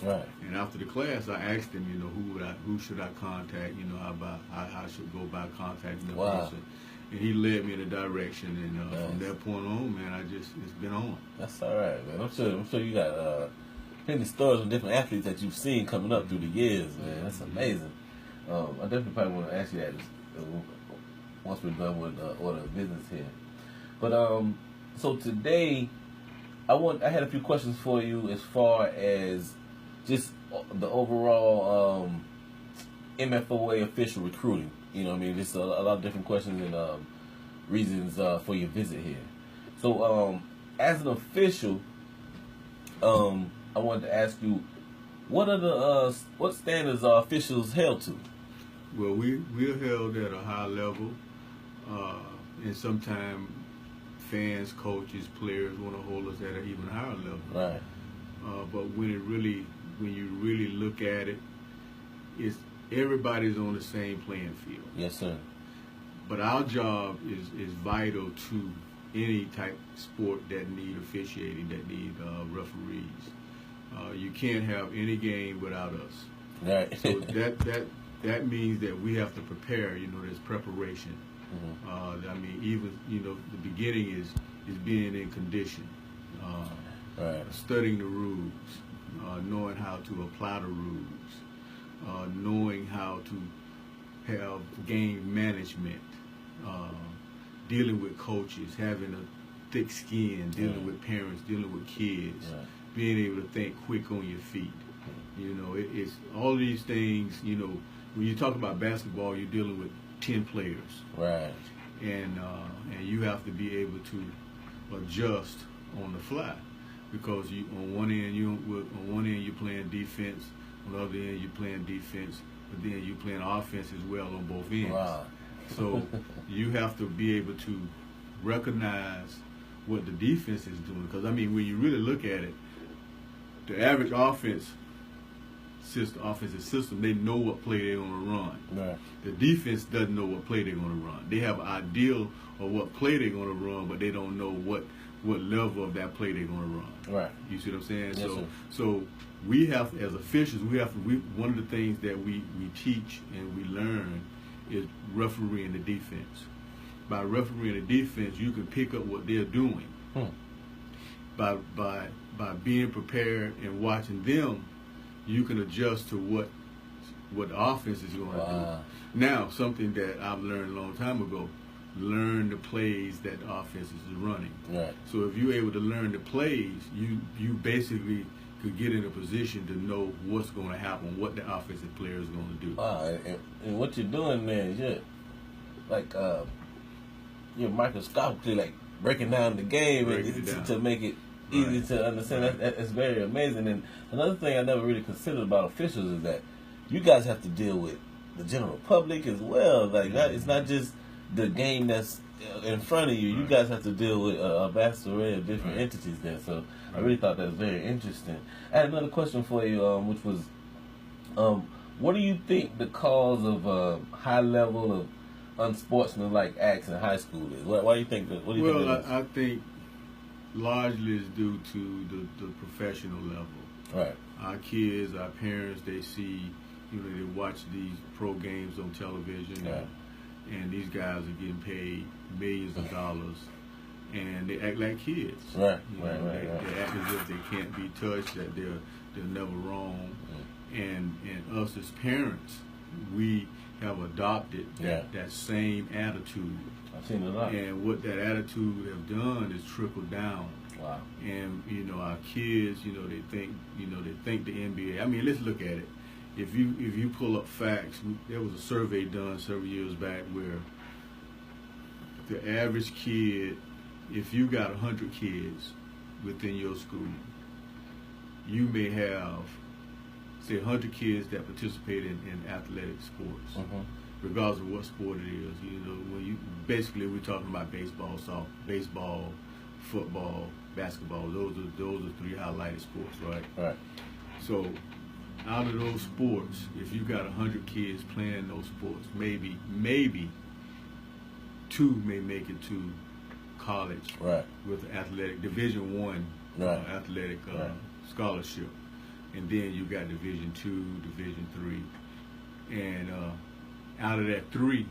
Right. And after the class, I asked him, who should I contact? I should go by contacting the Wow. person. And he led me in a direction, and Nice. from that point on, man, it's been on. That's all right, man. I'm sure you got plenty of stories from different athletes that you've seen coming up through the years, man. That's amazing. I definitely probably want to ask you that once we're done with order of business here. But so today, I had a few questions for you as far as just the overall MFOA official recruiting. You know what I mean? Just a lot of different questions and reasons for your visit here. So as an official, I wanted to ask you, what standards are officials held to? Well, we're held at a high level, and sometimes fans, coaches, players want to hold us at an even higher level. Right. But when you really look at it, it's everybody's on the same playing field. Yes, sir. But our job is vital to any type of sport that need officiating, that need referees. You can't have any game without us. Right. So that means that we have to prepare. There's preparation. Mm-hmm. Even the beginning is being in condition, right. Studying the rules, knowing how to apply the rules, knowing how to have game management, dealing with coaches, having a thick skin, dealing with parents, dealing with kids, being able to think quick on your feet. It's all these things. When you talk about basketball, you're dealing with 10 players, right? And you have to be able to adjust on the fly, because on one end you're playing defense, on the other end you're playing defense, but then you're playing offense as well on both ends. Wow. So you have to be able to recognize what the defense is doing, because when you really look at it, the average offensive system, they know what play they're going to run. Right. The defense doesn't know what play they're going to run. They have an idea of what play they're going to run, but they don't know what level of that play they're going to run. Right. You see what I'm saying? Yes, sir. So we have, as officials, one of the things that we teach and we learn is refereeing the defense. By refereeing the defense, you can pick up what they're doing. By being prepared and watching them, you can adjust to what the offense is going to do. Now, something that I've learned a long time ago, learn the plays that the offense is running. Right. So if you're able to learn the plays, you basically could get in a position to know what's going to happen, what the offensive player is going to do. Wow, and what you're doing, man, you're microscopically breaking down the game to make it easy to understand. Right. That's very amazing. And another thing I never really considered about officials is that you guys have to deal with the general public as well. It's not just the game that's in front of you. You guys have to deal with a vast array of different entities there. So I really thought that was very interesting. I had another question for you, which was, what do you think the cause of high level of unsportsmanlike acts in high school is? Why do you think that? What do you think that is? I think largely is due to the professional level. Right. Our kids, our parents, they see, they watch these pro games on television, and these guys are getting paid millions of dollars, and they act like kids. Right. They act as if they can't be touched, that they're never wrong, and us as parents, we have adopted that same attitude. I've seen it a lot. And what that attitude have done is trickled down. Wow. And our kids, they think the NBA. Let's look at it. If you pull up facts, there was a survey done several years back where the average kid, if you got 100 kids within your school, you may have, say, 100 kids that participate in athletic sports, regardless of what sport it is. Basically we're talking about baseball, football, basketball. Those are three highlighted sports, right? Right. So out of those sports, if you got 100 kids playing those sports, maybe 2 may make it to college, right, with athletic Division I athletic scholarship. and then you got Division II, Division III, and out of that 3,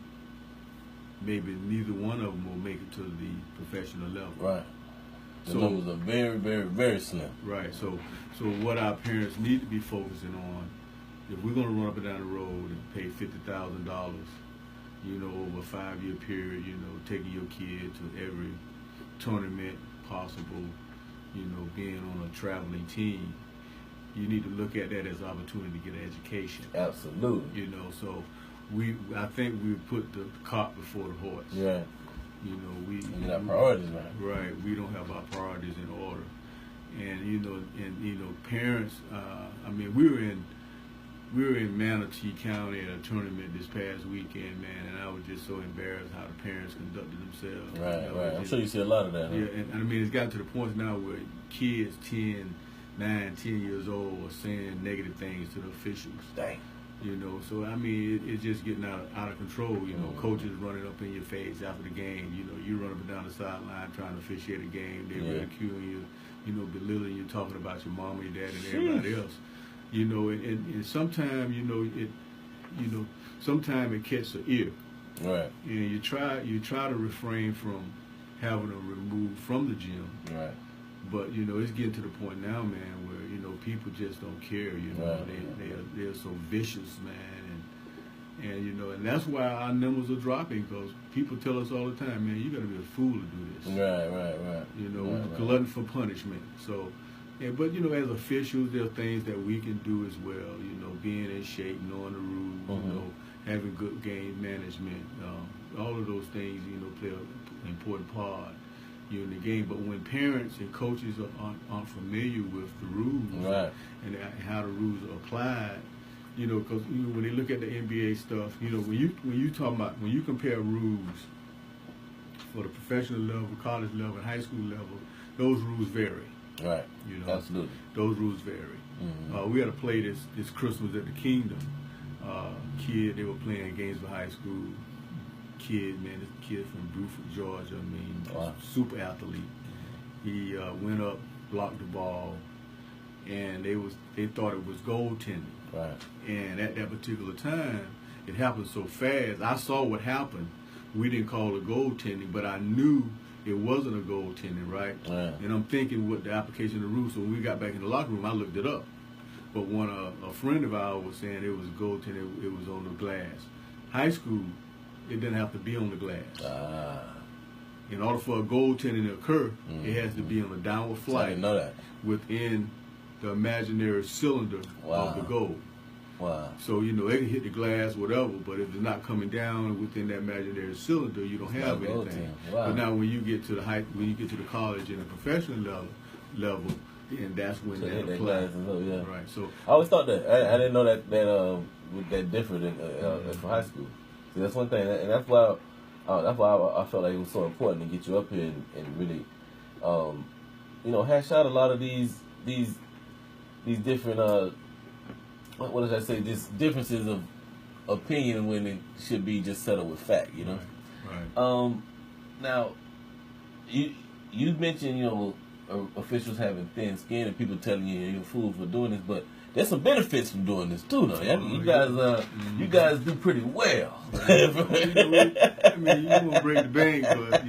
maybe neither one of them will make it to the professional level. Right. The So numbers are very, very, very slim. right. So what our parents need to be focusing on, if we're going to run up and down the road and pay $50,000, over a 5-year period, taking your kid to every tournament possible, being on a traveling team, you need to look at that as an opportunity to get an education. Absolutely. So I think we put the cart before the horse. Yeah. We get our priorities right. Right. We don't have our priorities in order, and parents. We were in Manatee County at a tournament this past weekend, man, and I was just so embarrassed how the parents conducted themselves. Right. I'm sure you see a lot of that. Huh? Yeah, and it's gotten to the point now where kids 9, 10 years old are saying negative things to the officials. Dang. So it's just getting out of control. Coaches running up in your face after the game. You run up and down the sideline trying to officiate a game. They ridiculing you, belittling you, talking about your mom, your dad, and everybody else. And sometimes sometimes it catches the ear. Right. And you try to refrain from having them removed from the gym. Right. But it's getting to the point now, man, where people just don't care. Right. They're so vicious, man, and that's why our numbers are dropping, because people tell us all the time, man, you got to be a fool to do this. Right. We're glutton for punishment. So, but as officials, there are things that we can do as well. Being in shape, knowing the rules, having good game management, all of those things, play an important part. In the game, but when parents and coaches aren't familiar with the rules, right, and how the rules are applied, because when they look at the NBA stuff, when you compare rules for the professional level, college level, and high school level, those rules vary. Right. Absolutely. Those rules vary. Mm-hmm. We had to play this Christmas at the Kingdom. They were playing games for high school. This kid from Bruford, Georgia. Wow. Super athlete. He went up, blocked the ball, and they thought it was goaltending. Right. And at that particular time, it happened so fast. I saw what happened. We didn't call it goaltending, but I knew it wasn't a goaltending, right? Yeah. And I'm thinking what the application of the rules. So when we got back in the locker room, I looked it up. But when a friend of ours was saying it was goaltending, it was on the glass. High school, it didn't have to be on the glass. In order for a goaltending to occur, it has to be on a downward flight. I didn't know that. Within the imaginary cylinder of the goal. Wow. So, it can hit the glass, whatever, but if it's not coming down within that imaginary cylinder, you don't have anything. Wow. But now when you get to the college and the professional level, and that's when that applies. Right. So I always thought that. I didn't know that differed for high school. See, that's one thing, and that's why I felt like it was so important to get you up here and really, hash out a lot of these different what did I say? Just differences of opinion when it should be just settled with fact. Right. Now, you mentioned officials having thin skin and people telling you're a fool for doing this, but there's some benefits from doing this too, though. You guys do pretty well. You won't break the bank, but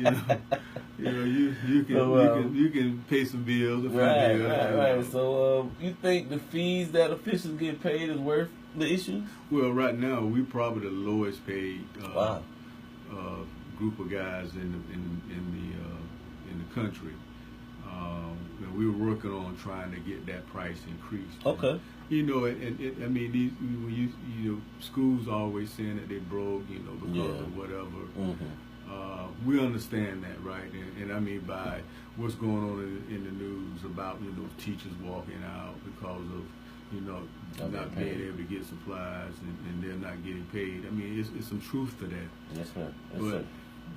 you can pay some bills. Right. So you think the fees that officials get paid is worth the issue? Well, right now we probably the lowest paid group of guys in the country. We were working on trying to get that price increased. Okay. Schools always saying that they broke, because of whatever. Mm-hmm. We understand that, right? And by what's going on in the news about, teachers walking out because of, not being able to get supplies and they're not getting paid. It's some truth to that. Yes, sir.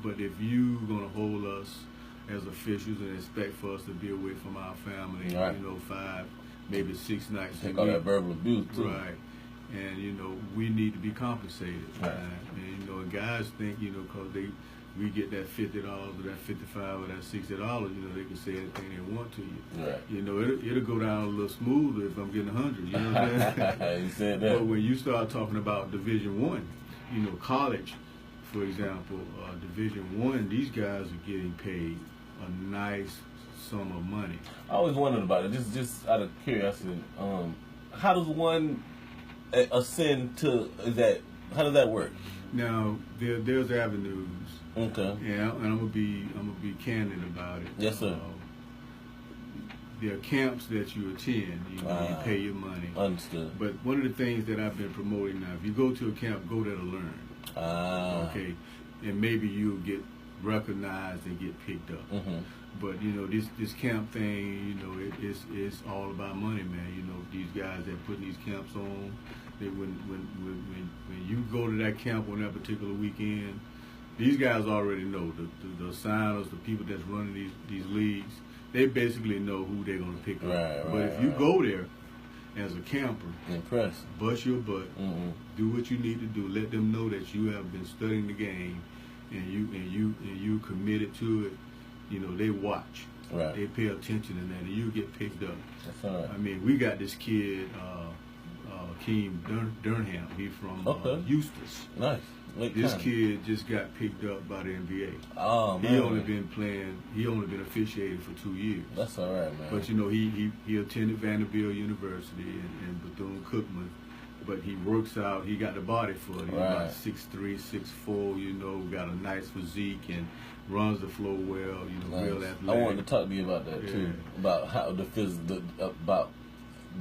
But if you're going to hold us as officials and expect for us to be away from our family, right. 5, maybe 6 nights a week. Take all that verbal abuse too. Right. And we need to be compensated. Right. And guys think, because we get that $50 or that $55 or that $60, you know, they can say anything they want to you. Right. You know, it'll go down a little smoother if I'm getting 100. You know what I'm saying? You said that. But when you start talking about Division I, you know, college, for example, Division I, these guys are getting paid a nice sum of money. I always wondered about it, just out of curiosity. How does one ascend to that? How does that work? Now there's avenues. Okay. Yeah, and I'm gonna be candid about it. Yes, sir. There are camps that you attend. You pay your money. Understood. But one of the things that I've been promoting now, if you go to a camp, go there to learn. Okay, and maybe you'll get recognized and get picked up. Mm-hmm. But you know, this camp thing, you know, it's all about money, man. You know, these guys that put these camps on, when you go to that camp on that particular weekend, these guys already know the assigners, the people that's running these leagues. They basically know who they're gonna pick up. But if you go there as a camper, impress, bust your butt, do what you need to do. Let them know that you have been studying the game, and you committed to it. You know, they watch. Right. They pay attention to that, and you get picked up. That's all right. I mean, we got this kid, Keem Durham. He's from Eustis. Nice. This kid just got picked up by the NBA. Oh man. He only been officiating for 2 years. That's all right, man. But you know, he attended Vanderbilt University and Bethune-Cookman. But he works out. He got the body for it. He's about 6'3", 6'4". You know, got a nice physique and runs the floor well. You know, nice. real athletic. I wanted to talk to you about that too. About how the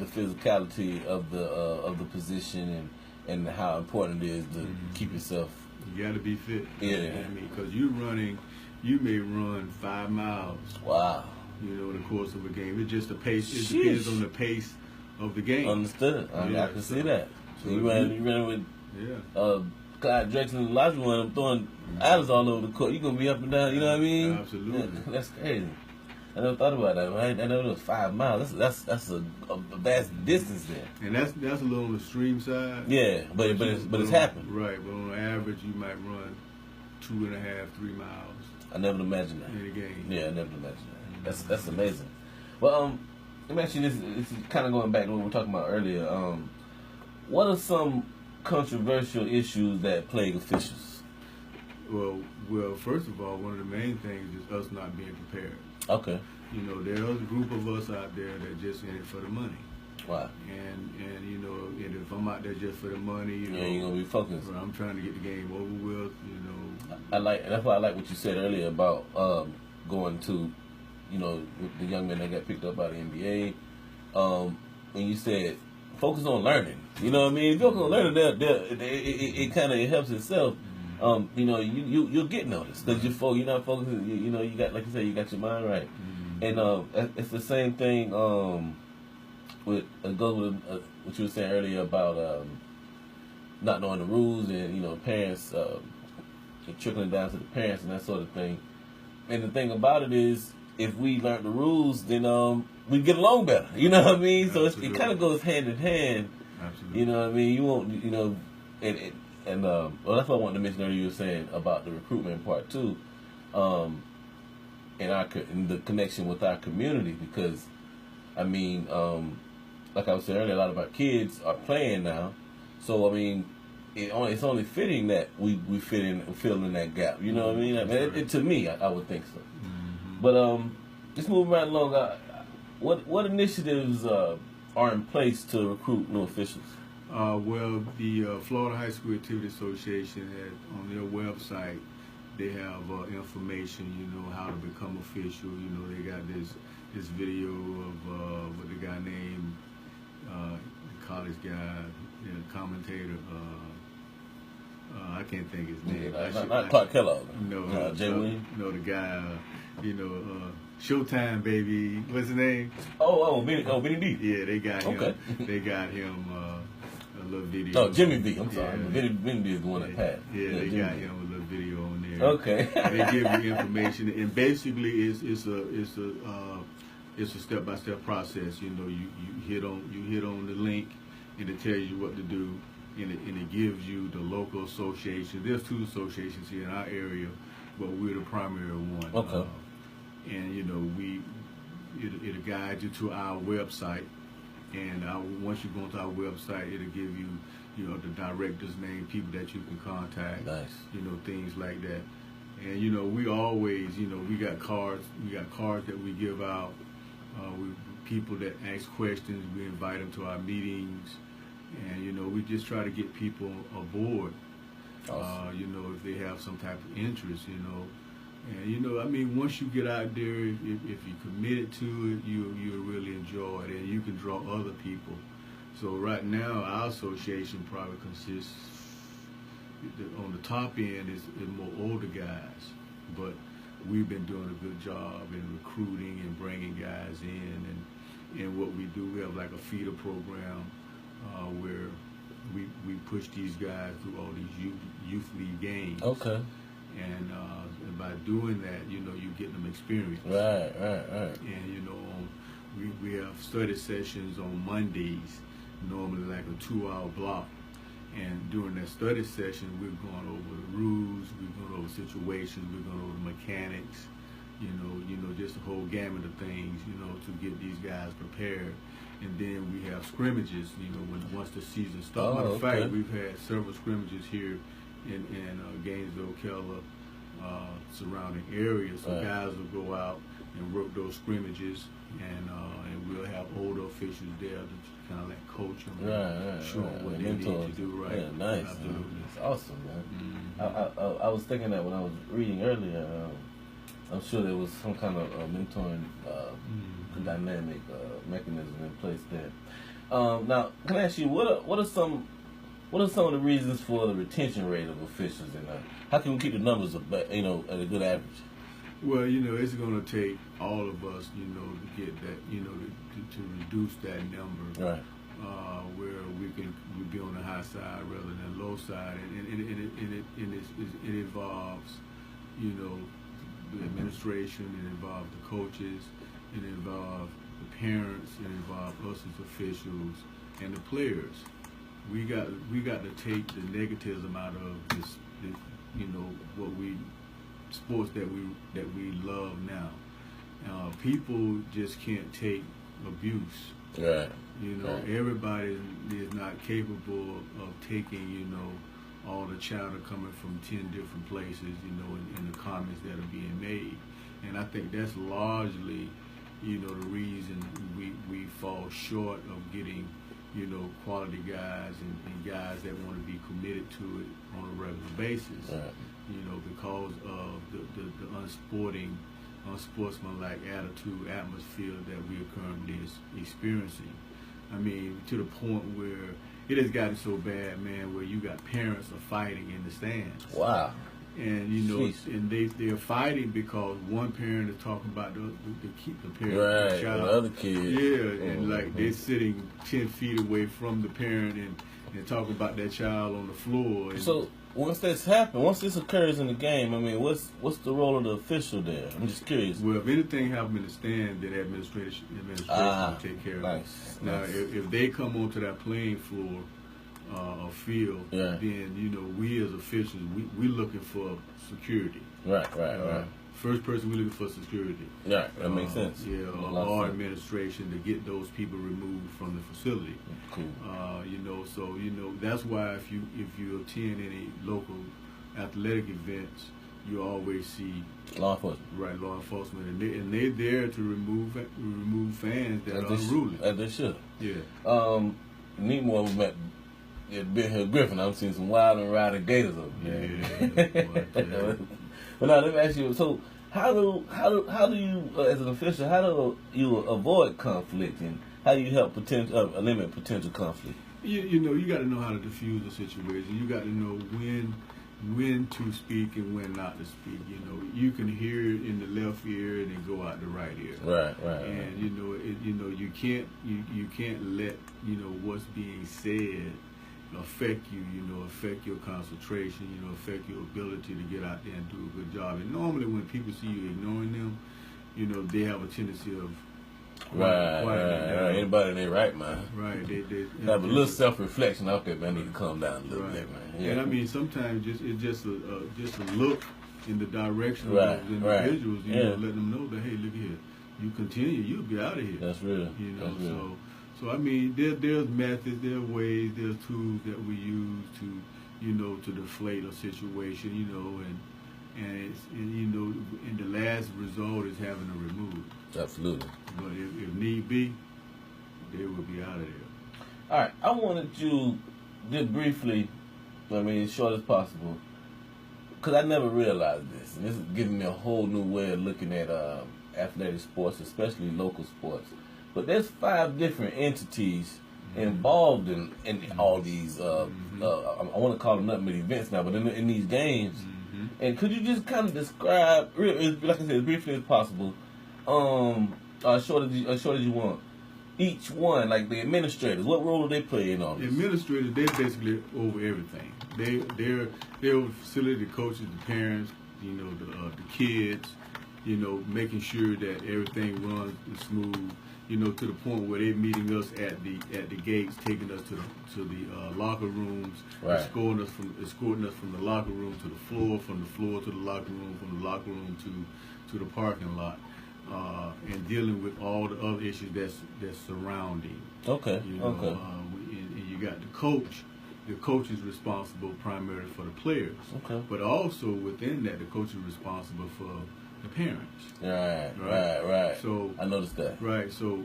physicality of the position and how important it is to keep yourself. You got to be fit. Yeah. I mean, because you may run 5 miles. Wow. You know, in the course of a game, it's just the pace. It depends on the pace of the game. Understood. I can see that. So you ran with Clyde Drexler and Elijah when I'm throwing items all over the court. You're gonna be up and down. You know what I mean? Absolutely. Yeah, that's crazy. I never thought about that. Right? I never it was 5 miles. That's a vast distance there. And that's a little on the extreme side. Yeah, but it's happened. Right, but on average, you might run 2.5, 3 miles. I never imagined that in a game. Yeah, I never imagined that. That's amazing. Well, let me ask you this. This is kind of going back to what we were talking about earlier. What are some controversial issues that plague officials? Well, first of all, one of the main things is us not being prepared. Okay. You know, there's a group of us out there that just in it for the money. Wow. And you know, and if I'm out there just for the money, you know, you're gonna be focused. I'm trying to get the game over with. You know, that's why I like what you said earlier about going to, you know, with the young men that got picked up by the NBA. When you said focus on learning, you know what I mean? If you focus on learning, it kind of helps itself. You know, you'll get noticed because you're not focusing. You know, you got, like you said, you got your mind right, and it's the same thing. With goes with what you were saying earlier about not knowing the rules and, you know, parents trickling down to the parents and that sort of thing. And the thing about it is, if we learn the rules, then we get along better. You know what I mean? Absolutely. So it kind of goes hand in hand. Absolutely. You know what I mean? You won't, you know, and well, that's what I wanted to mention earlier. You were saying about the recruitment part too, in the connection with our community, because I mean, like I was saying earlier, a lot of our kids are playing now, so I mean, it's only fitting that we fill in that gap. You know what I mean? I mean, to me, I would think so. But just moving right along, what initiatives are in place to recruit new officials? Well, the Florida High School Activity Association on their website, they have information. You know, how to become official. You know, they got this video of what the guy named the college guy, you know, commentator. I can't think his name. Not Clark Kellogg. No, Jay Williams. No, the guy. You know, Showtime baby. What's his name? Benny D. Yeah, they got him. Okay. They got him a little video. Oh, Jimmy V. I'm sorry. Yeah. Benny D is the one that passed. Yeah, they got him a little video on there. Okay. And they give you information, and basically it's a step-by-step process. You know, you hit on the link, and it tells you what to do, and it gives you the local association. There's 2 associations here in our area but we're the primary one. Okay. And you know, it'll guide you to our website, and once you go onto our website, it'll give you, you know, the director's name, people that you can contact. Nice. You know, things like that. And you know, we always, you know, we got cards that we give out. People that ask questions, we invite them to our meetings, and you know, we just try to get people aboard. Awesome. You know, if they have some type of interest, you know. And you know, I mean, once you get out there, if you're committed to it, you'll really enjoy it, and you can draw other people. So right now, our association probably consists, on the top end is more older guys, but we've been doing a good job in recruiting and bringing guys in, and what we do, we have like a feeder program where we push these guys through all these youth league games. Okay. And by doing that, you know, you get them experience. Right. And you know, we have study sessions on Mondays, normally like a 2-hour block. And during that study session, we're going over the rules, we're going over situations, we're going over mechanics, you know, just a whole gamut of things, you know, to get these guys prepared. And then we have scrimmages, you know, once the season starts. Matter of fact, we've had several scrimmages here in Gainesville, Keller, surrounding areas. So guys will go out and work those scrimmages, and we'll have older officials there to kind of like coach them, show them what they need to do right. Yeah, nice. Absolutely. It's awesome, man. Mm-hmm. I was thinking that when I was reading earlier. I'm sure there was some kind of mentoring dynamic mechanism in place there. Now, can I ask you, what are some of the reasons for the retention rate of officials, and how can we keep the numbers at a good average? Well, you know, it's going to take all of us, you know, to get that, you know, to reduce that number, right? Where we be on the high side rather than low side, and it involves, you know, the administration, it involves the coaches, it involves the parents, it involves us as officials, and the players. We got to take the negativism out of this, you know, sports that we love now. People just can't take abuse. Right. You know, everybody is not capable of taking, you know, all the chatter coming from 10 different places, you know, in the comments that are being made. And I think that's largely, you know, the reason we fall short of getting, you know, quality guys and guys that want to be committed to it on a regular basis. Right. You know, because of the unsportsmanlike attitude, atmosphere that we are currently experiencing. I mean, to the point where it has gotten so bad, man, where you got parents are fighting in the stands. Wow. And you know, Jeez. and they're fighting because one parent is talking about the parent, right, the child. The other kid. Yeah, and like they're sitting 10 feet away from the parent and talking about that child on the floor. And so once this occurs in the game, I mean, what's the role of the official there? I'm just curious. Well, if anything happens in the stand, then administration will take care of it. Now, if they come onto that playing floor or field, then, you know, we as officials, we're looking for security. Right. First person, we're looking for security. Right, that makes sense. Yeah, or administration to get those people removed from the facility. Cool. You know, so, you know, that's why if you attend any local athletic events, you always see law enforcement. Right, law enforcement, and they're there to remove fans that are unruly. As they should. Yeah. Need more of them at Ben Hill Griffin. I've seen some wild and rowdy gators over there. Yeah. But now let me ask you. So how do you, as an official, how do you avoid conflict, and how do you help limit potential conflict? You know, you got to know how to diffuse the situation. You got to know when to speak and when not to speak. You know, you can hear it in the left ear and then go out the right ear. Right. And you know, you can't let, you know, what's being said affect you. You know, affect your concentration. You know, affect your ability to get out there and do a good job. And normally, when people see you ignoring them, you know, they have a tendency of Right. Anybody in their right mind. Right. They have a little self-reflection. Okay, man, I need to calm down a little bit, man. Yeah. And I mean, sometimes it's just a look in the direction of Right, those right. individuals, you Yeah. know, letting them know that, hey, look here, you continue, you'll be out of here. That's real. You know, That's real. so I mean, there's methods, there's ways, there's tools that we use to, you know, to deflate a situation, you know, and you know, and the last result is having to remove it. Absolutely. But if need be, they will be out of there. All right, I wanted you just briefly, I mean, as short as possible, because I never realized this, and this is giving me a whole new way of looking at athletic sports, especially local sports. But there's 5 different entities involved in all these, I want to call them nothing but events now, but in these games. And could you just kind of describe, like I said, as briefly as possible, as short as you want, each one, like the administrators, what role do they play in all The this? administrators, they're basically over everything. They're over facility, the coaches, the parents, you know, the kids, you know, making sure that everything runs smooth, you know, to the point where they're meeting us at the gates, taking us to the locker rooms, Right. escorting us from the locker room to the floor, from the floor to the locker room, from the locker room to the parking lot, and dealing with all the other issues that's surrounding. Okay. You know, Okay. and you got the coach. The coach is responsible primarily for the players. Okay. But also within that, the coach is responsible for the parents. Right. So I noticed that. right. So,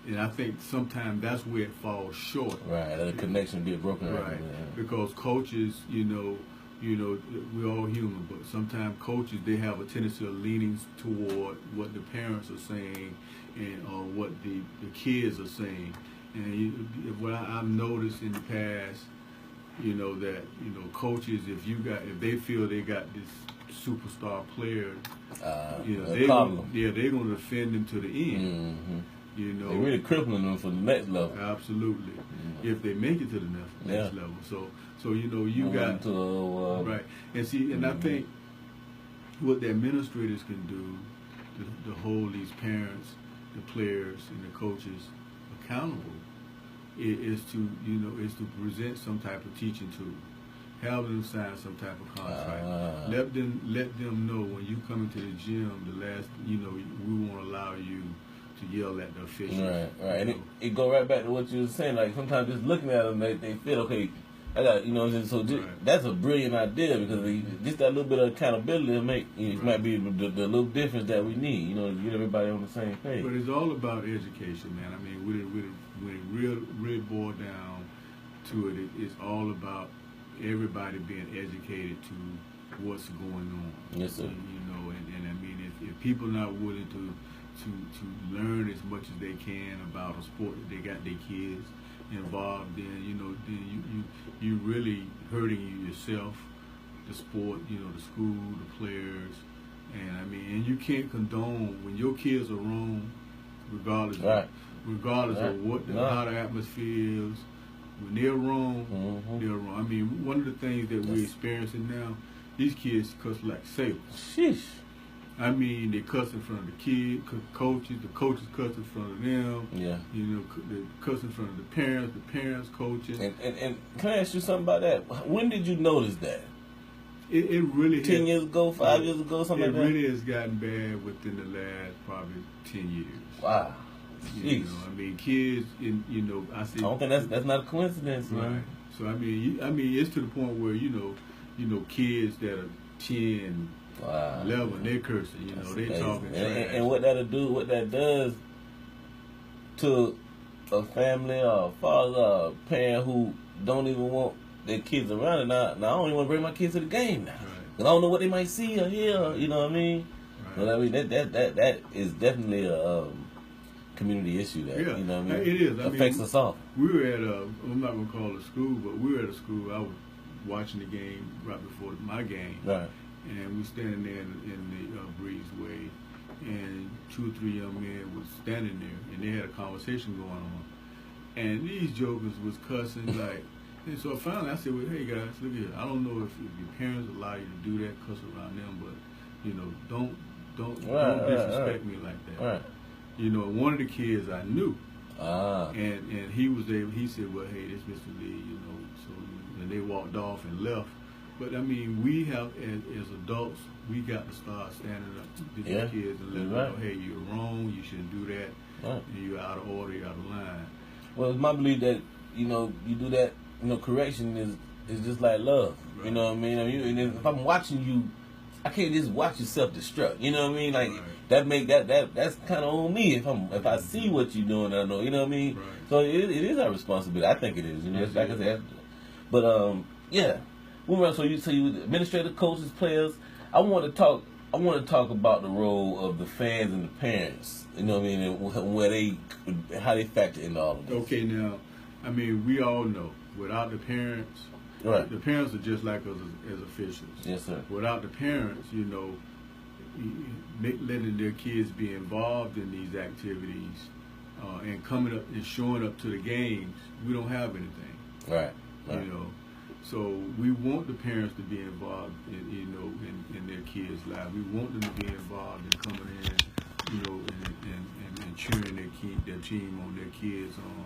and I think sometimes that's where it falls short. Right. That connection get broken. Right. Yeah. Because coaches, you know, we're all human, but sometimes coaches, they have a tendency of leaning toward what the parents are saying and or what the kids are saying. And what I've noticed in the past, you know, that, you know, coaches, if they feel they got this superstar player, you know, they're going to defend them to the end. Mm-hmm. You know, They're really crippling them for the next level. Absolutely. If they make it to the next level. So you know, you got right. And see, and I think what the administrators can do to hold these parents, the players, and the coaches accountable is to present some type of teaching tool. Have them sign some type of contract. Let them know when you come into the gym, we won't allow you to yell at the officials. Right. And it go right back to what you were saying. Like sometimes just looking at them, they feel okay. I got, you know what I'm saying? So that's a brilliant idea because just that little bit of accountability will make it might be the little difference that we need. You know, to get everybody on the same page. But it's all about education, man. I mean, when it really boiled down to it, it's all about everybody being educated to what's going on. Yes, sir. You know, and I mean, if people are not willing to learn as much as they can about a sport that they got their kids involved in, then you really hurting yourself, the sport, the school, the players, and I mean, and you can't condone when your kids are wrong, regardless of what how the atmosphere is. When they're wrong, they're wrong. I mean, one of the things that we're experiencing now, these kids cuss like sailors. Sheesh. I mean, they cuss in front of the coaches cuss in front of them. Yeah. They cuss in front of the parents coaching. And can I ask you something about that? When did you notice that? It really 10 years ago, 5 years ago, something like that? It really has gotten bad within the last probably 10 years. Wow. You know, I mean, kids, I say. I don't think that's not a coincidence, right? Man. So I mean, it's to the point where kids that are 10, 11, they're cursing. They talking trash. And what that does to a family or a father or a parent who don't even want their kids around it. Now I don't even want to bring my kids to the game now. Right. I don't know what they might see or hear. You know what I mean? Right. But I mean that is definitely a community issue that you know what I mean? It is. Affects us all. We were at I'm not gonna call it a school, but we were at a school. I was watching the game right before my game, right? And we standing there in the breezeway, and 2 or 3 young men was standing there, and they had a conversation going on, and these jokers was cussing like. And so finally I said, well, hey guys, look here. I don't know if your parents allow you to do that, cuss around them, but don't disrespect me like that. Right. One of the kids I knew, and he was able. He said, "Well, hey, this Mr. Lee, so." And they walked off and left, But I mean, we have as adults, we got to start standing up to these kids and let them know, hey, you're wrong. You shouldn't do that. Right. You're out of order. You're out of line. Well, it's my belief that you do that. Correction is just like love. Right. You know what I mean? And if I'm watching you, I can't just watch you self-destruct. You know what I mean? Like that's kind of on me if I see what you're doing. I know. You know what I mean? Right. So it is our responsibility. I think it is. It's like I said. But yeah. So you administrative coaches, players. I want to talk about the role of the fans and the parents. You know what I mean? And how they factor into all of this. Okay, now, I mean, we all know without the parents, right? The parents are just like us as officials. Yes, sir. Without the parents, letting their kids be involved in these activities and coming up and showing up to the games, we don't have anything. Right. So we want the parents to be involved in their kids' lives. We want them to be involved in coming in, and cheering their team on, their kids on.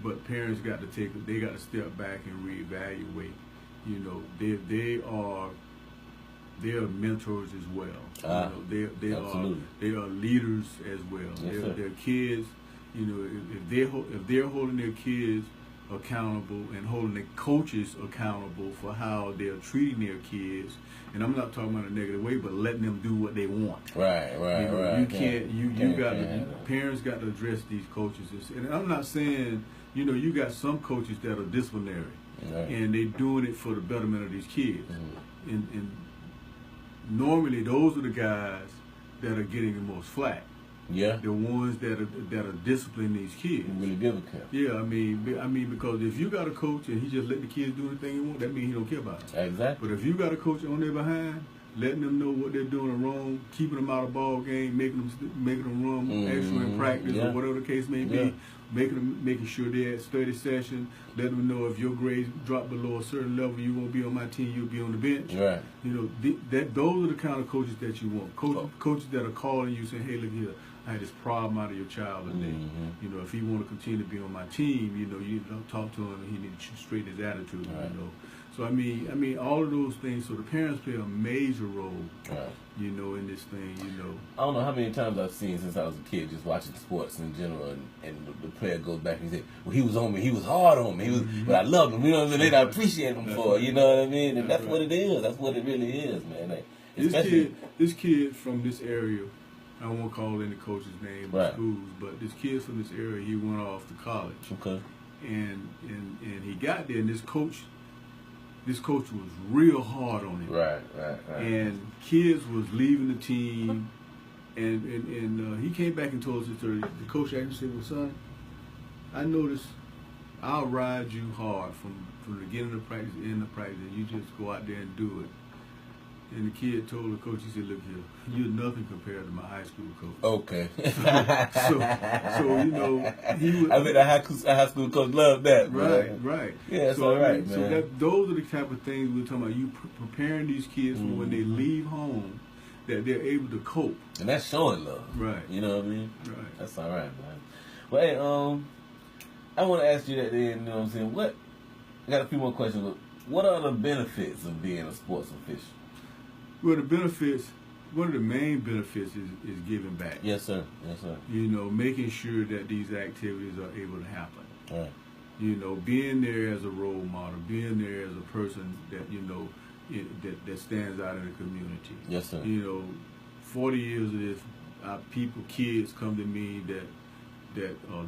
But parents got to step back and reevaluate. They are mentors as well. They are leaders as well. Yes, their kids, if they're holding their kids accountable and holding the coaches accountable for how they're treating their kids, and I'm not talking about a negative way, but letting them do what they want. Right. Parents got to address these coaches, and I'm not saying, you got some coaches that are disciplinary, and they're doing it for the betterment of these kids, and normally those are the guys that are getting the most flack. Yeah, the ones that are disciplining these kids. You really give a care. Yeah, I mean, because if you got a coach and he just let the kids do anything he want, that means he don't care about it. Exactly. But if you got a coach on their behind, letting them know what they're doing wrong, keeping them out of ball game, making them run extra in practice or whatever the case may be, making sure they're at study session, letting them know if your grades drop below a certain level, you won't be on my team, you'll be on the bench. Right. Those are the kind of coaches that you want. Coaches that are calling you saying, hey, look here, I had this problem out of your child today. If he want to continue to be on my team, you don't talk to him, and he needs to straighten his attitude. Right. So I mean, all of those things. So the parents play a major role, right. In this thing. I don't know how many times I've seen since I was a kid, just watching sports in general, and the player goes back and he says, "Well, he was on me. He was hard on me. He was, but I loved him. You know what I mean? I appreciate him for it. You know what I mean? And that's what it is. That's what it really is, man. Like, this kid from this area. I won't call any coach's name or schools, but this kid from this area, he went off to college. Okay. And he got there, and this coach was real hard on him. Right. And kids was leaving the team, and he came back and told us the coach actually said, "Well, son, I noticed I'll ride you hard from the beginning of practice to the end of practice, and you just go out there and do it." And the kid told the coach, he said, "Look here, you're nothing compared to my high school coach." Okay. so he was. I mean, a high school coach loved that. Right. Yeah, it's all right, man. So those are the type of things we're talking about. You preparing these kids for when they leave home, that they're able to cope. And that's showing love. Right. You know what I mean? Right. That's all right, man. Well, hey, I want to ask you that then, you know what I'm saying? I got a few more questions. What are the benefits of being a sports official? Well, one of the main benefits is giving back. Yes, sir. Making sure that these activities are able to happen. Right. Being there as a role model, being there as a person that, that stands out in the community. Yes, sir. 40 years of this, kids come to me that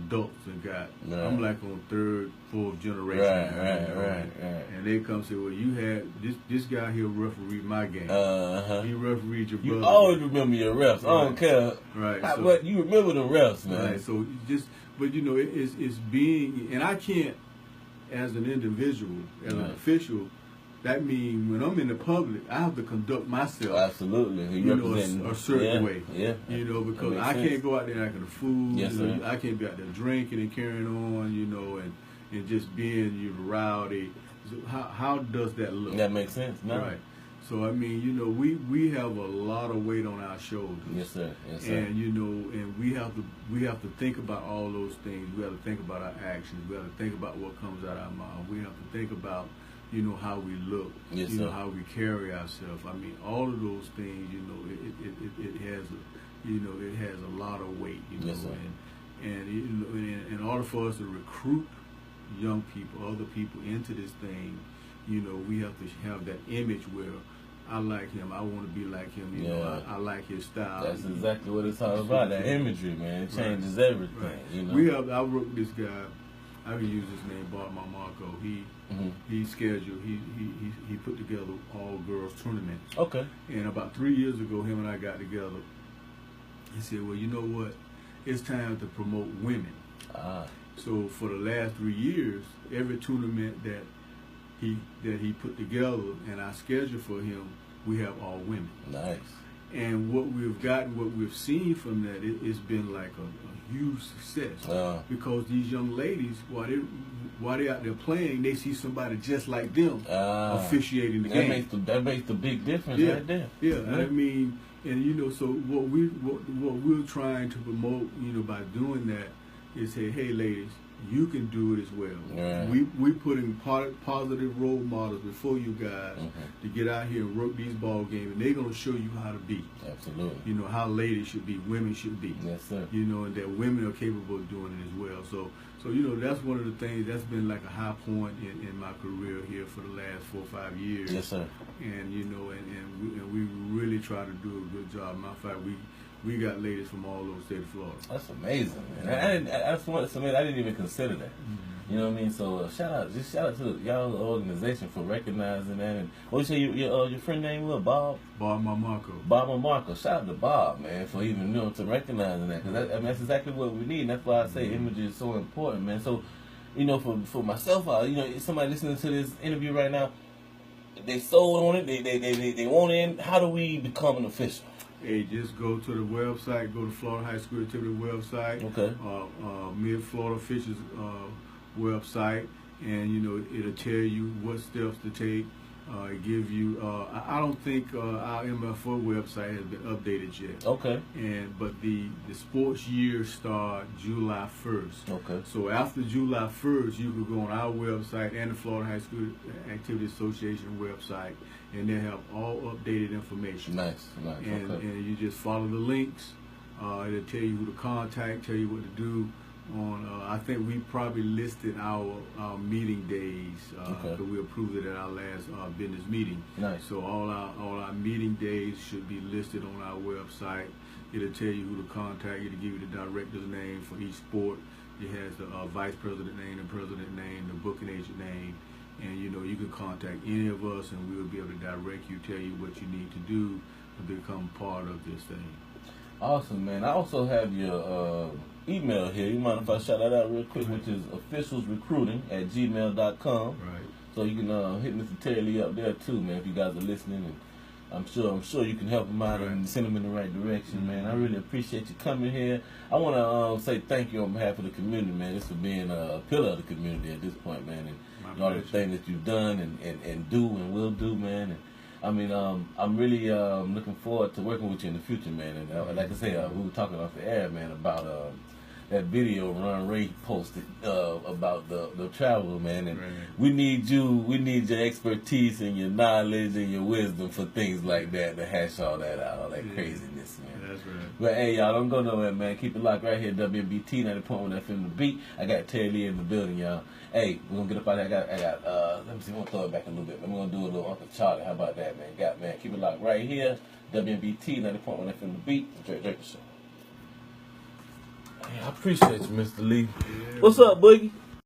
adults and got. Right. I'm like on third, fourth generation. Right. And they come say, "Well, you had this guy here refereed my game. He refereed your brother." You always remember your refs. Right. I don't care. Right. But you remember the refs, man. Right. So it's being, and I can't, as an individual, as an official. That means when I'm in the public, I have to conduct myself. Absolutely. A certain way. Yeah. Because I can't go out there acting a fool. Yes, sir. I can't be out there drinking and carrying on, and just being rowdy. So how does that look? That makes sense. No. Right. So I mean, we have a lot of weight on our shoulders. Yes, sir. And and we have to think about all those things. We have to think about our actions. We have to think about what comes out of our mouth. We have to think about you know, how we look, yes, you know, sir. how we carry ourselves. I mean, all of those things, you know, it has, you know, it has a lot of weight, you know, Yes, sir. and you know, in order for us to recruit young people, other people into this thing, you know, we have to have that image where I like him, I want to be like him, you know, I like his style. That's exactly what it's all about, that imagery, man. It changes everything, right. you know. I wrote this guy, I can use his name, Bob Marco. He scheduled, he put together all girls tournament. Okay. And about 3 years ago, him and I got together. He said, well, you know what? It's time to promote women. So for the last 3 years, every tournament that he put together and I scheduled for him, we have all women. Nice. And what we've gotten, what we've seen from that, it's been like a huge success. Because these young ladies, while they're out there playing, they see somebody just like them officiating the game. That makes the big difference right there. Yeah, I mean, and you know, so what we're trying to promote, you know, by doing that is say, hey, ladies, you can do it as well. Yeah. We putting positive role models before you guys to get out here and work these ball games, and they're gonna show you how to be. Absolutely. You know how ladies should be, women should be. Yes, sir. You know, and that women are capable of doing it as well. So you know, that's one of the things that's been like a high point in my career here for the last 4 or 5 years. Yes, sir. And you know, and we really try to do a good job. Matter of fact, we got ladies from all over the state of Florida. That's amazing, man. I didn't even consider that. You know what I mean? So shout out to y'all organization for recognizing that. And what you say your friend name was Bob? Bob Marco. Bob Marco. Shout out to Bob, man, for even to recognizing that, because that's exactly what we need. And that's why I say image is so important, man. So, you know, for myself, you know, somebody listening to this interview right now, they sold on it. They want in. How do we become an official? Hey, just go to the website. Go to Florida High School Activity website. Okay. Mid Florida Officials website, and you know it'll tell you what steps to take. Give you. I don't think our MFO website has been updated yet. Okay. But the sports year start July 1st. Okay. So after July 1st, you can go on our website and the Florida High School Activity Association website, and they have all updated information. Nice. And, okay. And you just follow the links. It'll tell you who to contact, tell you what to do. I think we probably listed our meeting days because we approved it at our last business meeting. Nice. So all our meeting days should be listed on our website. It'll tell you who to contact. It'll give you the director's name for each sport. It has the vice president name, the president name, the booking agent name, and you know you can contact any of us, and we will be able to direct you, tell you what you need to do to become part of this thing. Awesome, man. I also have your email here. You mind if I shout that out real quick, which is officialsrecruiting@gmail.com. Right. So you can hit Mr. Terry Lee up there too, man, if you guys are listening. And I'm sure you can help him out and send him in the right direction, man. I really appreciate you coming here. I want to say thank you on behalf of the community, man. This for being a pillar of the community at this point, man. And all the things that you've done and do and will do, man. And I mean, I'm really looking forward to working with you in the future, man. And like I say, we were talking off the air, man, about that video Ron Ray posted about the travel, man. And we need your expertise and your knowledge and your wisdom for things like that to hash all that out, all that craziness, man. That's right. But hey, y'all, don't go nowhere, man. Keep it locked right here, WMBT 90.1 FM The Beat. I got Terry Lee in the building, y'all. Hey, we're gonna get up out there. I got let me see, I'm gonna throw it back a little bit. We're gonna do a little Uncle Charlie. How about that, man? Keep it locked right here, WMBT 90.1 FM The Beat, the Drake Show. Hey, I appreciate you, Mr. Lee. Yeah, what's up, Boogie?